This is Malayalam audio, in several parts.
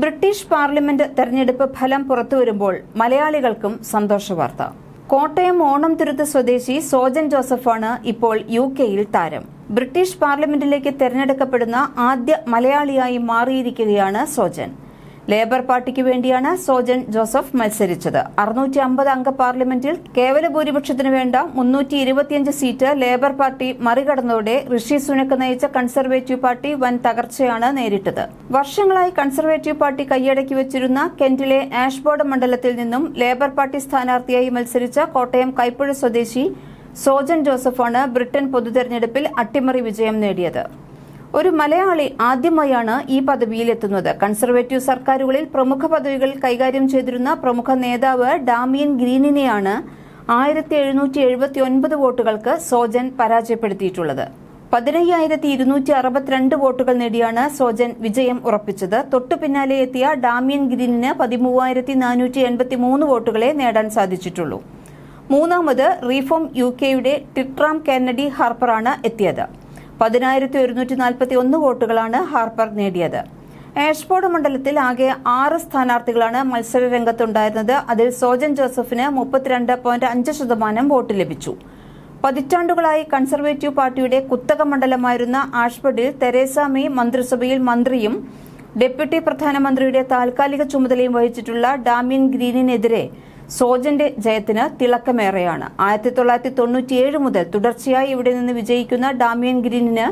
ബ്രിട്ടീഷ് പാർലമെന്റ് തെരഞ്ഞെടുപ്പ് ഫലം പുറത്തുവരുമ്പോൾ മലയാളികൾക്കും സന്തോഷവാർത്ത. കോട്ടയം ഓണംതുരുത്ത് സ്വദേശി സോജൻ ജോസഫാണ് ഇപ്പോൾ UK-യിൽ താരം. ബ്രിട്ടീഷ് പാർലമെന്റിലേക്ക് തെരഞ്ഞെടുക്കപ്പെടുന്ന ആദ്യ മലയാളിയായി മാറിയിരിക്കുകയാണ് സോജൻ. ലേബർ പാർട്ടിക്ക് വേണ്ടിയാണ് സോജൻ ജോസഫ് മത്സരിച്ചത്. 650 അംഗ പാർലമെന്റിൽ കേവല ഭൂരിപക്ഷത്തിന് വേണ്ട 325 സീറ്റ് ലേബർ പാർട്ടി മറികടന്നതോടെ ഋഷി സുനക് നയിച്ച കൺസർവേറ്റീവ് പാർട്ടി വൻ തകർച്ചയാണ് നേരിട്ടത്. വർഷങ്ങളായി കൺസർവേറ്റീവ് പാർട്ടി കൈയടക്കി വെച്ചിരുന്ന കെന്റിലെ ആഷ്ബോർഡ് മണ്ഡലത്തിൽ നിന്നും ലേബർ പാർട്ടി സ്ഥാനാർത്ഥിയായി മത്സരിച്ച കോട്ടയം കൈപ്പുഴ സ്വദേശി സോജൻ ജോസഫാണ് ബ്രിട്ടൻ പൊതുതെരഞ്ഞെടുപ്പിൽ അട്ടിമറി വിജയം നേടിയത്. ഒരു മലയാളി ആദ്യമായാണ് ഈ പദവിയിലെത്തുന്നത്. കൺസർവേറ്റീവ് സർക്കാരുകളിൽ പ്രമുഖ പദവികൾ കൈകാര്യം ചെയ്തിരുന്ന പ്രമുഖ നേതാവ് ഡാമിയൻ ഗ്രീനിനെയാണ് 1779 വോട്ടുകൾക്ക് സോജൻ പരാജയപ്പെടുത്തിയിട്ടുള്ളത്. 15,262 വോട്ടുകൾ നേടിയാണ് സോജൻ വിജയം ഉറപ്പിച്ചത്. തൊട്ടു പിന്നാലെ എത്തിയ ഡാമിയൻ ഗ്രീനിന് 13,483 വോട്ടുകളെ നേടാൻ സാധിച്ചിട്ടുള്ളൂ. മൂന്നാമത് റീഫോം UK-യുടെ ടിട്രാം കെന്നഡി ഹാർപ്പറാണ് എത്തിയത്. 10,141 വോട്ടുകളാണ് ഹാർപ്പർ നേടിയത്. ആഷ്ബോർഡ് മണ്ഡലത്തിൽ ആകെ 6 സ്ഥാനാർത്ഥികളാണ് മത്സര രംഗത്തുണ്ടായിരുന്നത്. അതിൽ സോജൻ ജോസഫിന് 32.5% വോട്ട് ലഭിച്ചു. പതിറ്റാണ്ടുകളായി കൺസർവേറ്റീവ് പാർട്ടിയുടെ കുത്തക മണ്ഡലമായിരുന്ന ആഷ്ബോർഡിൽ തെരേസ മെയ് മന്ത്രിസഭയിൽ മന്ത്രിയും ഡെപ്യൂട്ടി പ്രധാനമന്ത്രിയുടെ താൽക്കാലിക ചുമതലയും വഹിച്ചിട്ടുള്ള ഡാമിയൻ ഗ്രീനിനെതിരെ സോജന്റെ ജയത്തിന് തിളക്കമേറെയാണ്. 1997 മുതൽ തുടർച്ചയായി ഇവിടെ നിന്ന് വിജയിക്കുന്ന ഡാമിയൻ ഗ്രീനിന്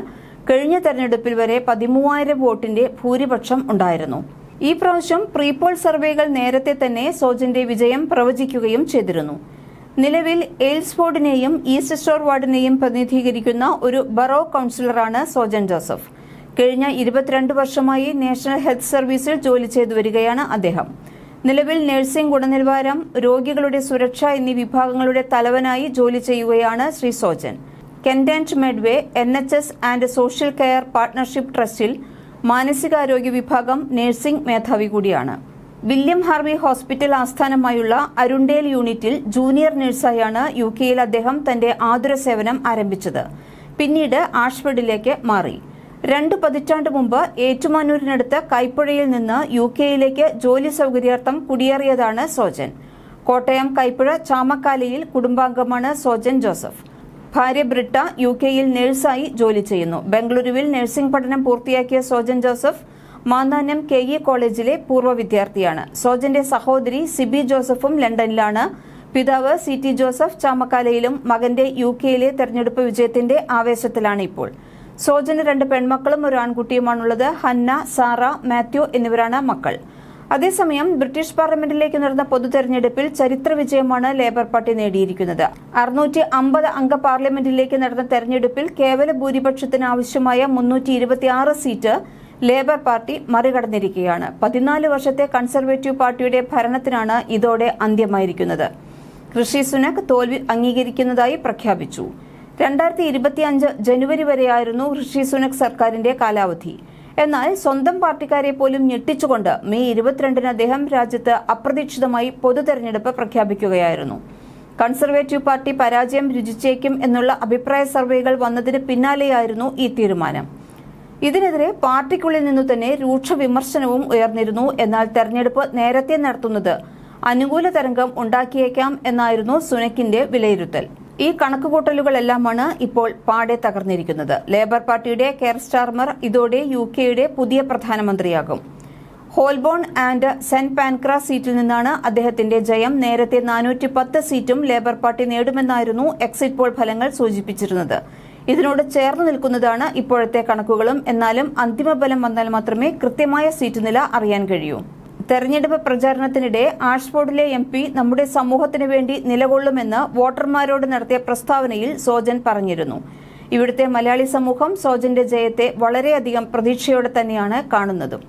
കഴിഞ്ഞ തെരഞ്ഞെടുപ്പിൽ വരെ 13,000 വോട്ടിന്റെ ഭൂരിപക്ഷം ഉണ്ടായിരുന്നു. ഈ പ്രാവശ്യം പ്രീപോൾ സർവേകൾ നേരത്തെ തന്നെ സോജന്റെ വിജയം പ്രവചിക്കുകയും ചെയ്തിരുന്നു. നിലവിൽ എയിൽസ്ഫോർഡിനെയും ഈസ്റ്റ് ഷോർ വാർഡിനെയും പ്രതിനിധീകരിക്കുന്ന ഒരു ബറോ കൌൺസിലറാണ് സോജൻ ജോസഫ്. കഴിഞ്ഞ 22 വർഷമായി നാഷണൽ ഹെൽത്ത് സർവീസിൽ ജോലി ചെയ്തു വരികയാണ് അദ്ദേഹം. നിലവിൽ നഴ്സിംഗ്, ഗുണനിലവാരം, രോഗികളുടെ സുരക്ഷ എന്നീ വിഭാഗങ്ങളുടെ തലവനായി ജോലി ചെയ്യുകയാണ് Shri Sojan. Kent and Medway NHS and social care partnership ട്രസ്റ്റിൽ മാനസികാരോഗ്യ വിഭാഗം നഴ്സിംഗ് മേധാവി കൂടിയാണ്. വില്യം ഹാർവി ഹോസ്പിറ്റൽ ആസ്ഥാനമായുള്ള അരുണ്ടേൽ യൂണിറ്റിൽ ജൂനിയർ നഴ്സായാണ് UK-യിൽ അദ്ദേഹം തന്റെ ആതുര സേവനം ആരംഭിച്ചത്. പിന്നീട് ആഷ്ഫോർഡിലേക്ക് മാറി. 2 പതിറ്റാണ്ട് മുമ്പ് ഏറ്റുമാനൂരിനടുത്ത് കൈപ്പുഴയിൽ നിന്ന് UK-യിലേക്ക് ജോലി സൗകര്യാർത്ഥം കുടിയേറിയതാണ് സോജൻ. കോട്ടയം കൈപ്പുഴ ചാമക്കാലയിൽ കുടുംബാംഗമാണ് സോജൻ ജോസഫ്. ഭാര്യ ബ്രിട്ട UK-യിൽ നഴ്സായി ജോലി ചെയ്യുന്നു. ബംഗളൂരുവിൽ നഴ്സിംഗ് പഠനം പൂർത്തിയാക്കിയ സോജൻ ജോസഫ് മാന്നാനം KE കോളേജിലെ പൂർവ്വ വിദ്യാർത്ഥിയാണ്. സോജന്റെ സഹോദരി സിബി ജോസഫും ലണ്ടനിലാണ്. പിതാവ് CT ജോസഫ് ചാമക്കാലയിലും. മകന്റെ UK-യിലെ തെരഞ്ഞെടുപ്പ് വിജയത്തിന്റെ ആവേശത്തിലാണ് ഇപ്പോൾ. സോജന് 2 പെൺമക്കളും ഒരു ആൺകുട്ടിയുമാണുള്ളത്. ഹന്ന, സാറ, മാത്യു എന്നിവരാണ് മക്കൾ. അതേസമയം ബ്രിട്ടീഷ് പാർലമെന്റിലേക്ക് നടന്ന പൊതുതെരഞ്ഞെടുപ്പിൽ ചരിത്ര വിജയമാണ് ലേബർ പാർട്ടി നേടിയിരിക്കുന്നത്. 650 അംഗ പാർലമെന്റിലേക്ക് നടന്ന തെരഞ്ഞെടുപ്പിൽ കേവല ഭൂരിപക്ഷത്തിന് ആവശ്യമായ 326 സീറ്റ് ലേബർ പാർട്ടി മറികടന്നിരിക്കുകയാണ്. 14 വർഷത്തെ കൺസർവേറ്റീവ് പാർട്ടിയുടെ ഭരണത്തിനാണ് ഇതോടെ അന്ത്യമായിരിക്കുന്നത്. ഋഷി സുനക് തോൽവി അംഗീകരിക്കുന്നതായി പ്രഖ്യാപിച്ചു. 2025 ജനുവരി വരെയായിരുന്നു ഋഷി സുനക് സർക്കാരിന്റെ കാലാവധി. എന്നാൽ സ്വന്തം പാർട്ടിക്കാരെ പോലും ഞെട്ടിച്ചുകൊണ്ട് മെയ് 22-ന് അദ്ദേഹം രാജ്യത്ത് അപ്രതീക്ഷിതമായി പൊതുതെരഞ്ഞെടുപ്പ് പ്രഖ്യാപിക്കുകയായിരുന്നു. കൺസർവേറ്റീവ് പാർട്ടി പരാജയം രുചിച്ചേക്കും എന്നുള്ള അഭിപ്രായ സർവേകൾ വന്നതിന് പിന്നാലെയായിരുന്നു ഈ തീരുമാനം. ഇതിനെതിരെ പാർട്ടിക്കുള്ളിൽ നിന്നു തന്നെ രൂക്ഷ വിമർശനവും ഉയർന്നിരുന്നു. എന്നാൽ തെരഞ്ഞെടുപ്പ് നേരത്തെ നടത്തുന്നത് അനുകൂല തരംഗം ഉണ്ടാക്കിയേക്കാം എന്നായിരുന്നു സുനക്കിന്റെ വിലയിരുത്തൽ. ഈ കണക്കുകൂട്ടലുകളെല്ലാമാണ് ഇപ്പോൾ പാടെ തകർന്നിരിക്കുന്നത്. ലേബർ പാർട്ടിയുടെ കെയർ സ്റ്റാർമർ ഇതോടെ UK-യുടെ പുതിയ പ്രധാനമന്ത്രിയാകും. ഹോൾബോൺ ആൻഡ് സെന്റ് പാൻക്രാസ് സീറ്റിൽ നിന്നാണ് അദ്ദേഹത്തിന്റെ ജയം. നേരത്തെ 410 സീറ്റും ലേബർ പാർട്ടി നേടുമെന്നായിരുന്നു എക്സിറ്റ് പോൾ ഫലങ്ങൾ സൂചിപ്പിച്ചിരുന്നത്. ഇതിനോട് ചേർന്ന് നിൽക്കുന്നതാണ് ഇപ്പോഴത്തെ കണക്കുകളും. എന്നാലും അന്തിമ ഫലം വന്നാൽ മാത്രമേ കൃത്യമായ സീറ്റ് നില അറിയാൻ കഴിയൂ. തെരഞ്ഞെടുപ്പ് പ്രചാരണത്തിനിടെ ആഷ്ഫോർഡിലെ MP നമ്മുടെ സമൂഹത്തിന് വേണ്ടി നിലകൊള്ളുമെന്ന് വോട്ടർമാരോട് നടത്തിയ പ്രസ്താവനയിൽ സോജൻ പറഞ്ഞിരുന്നു. ഇവിടുത്തെ മലയാളി സമൂഹം സോജന്റെ ജയത്തെ വളരെയധികം പ്രതീക്ഷയോടെ തന്നെയാണ് കാണുന്നതും.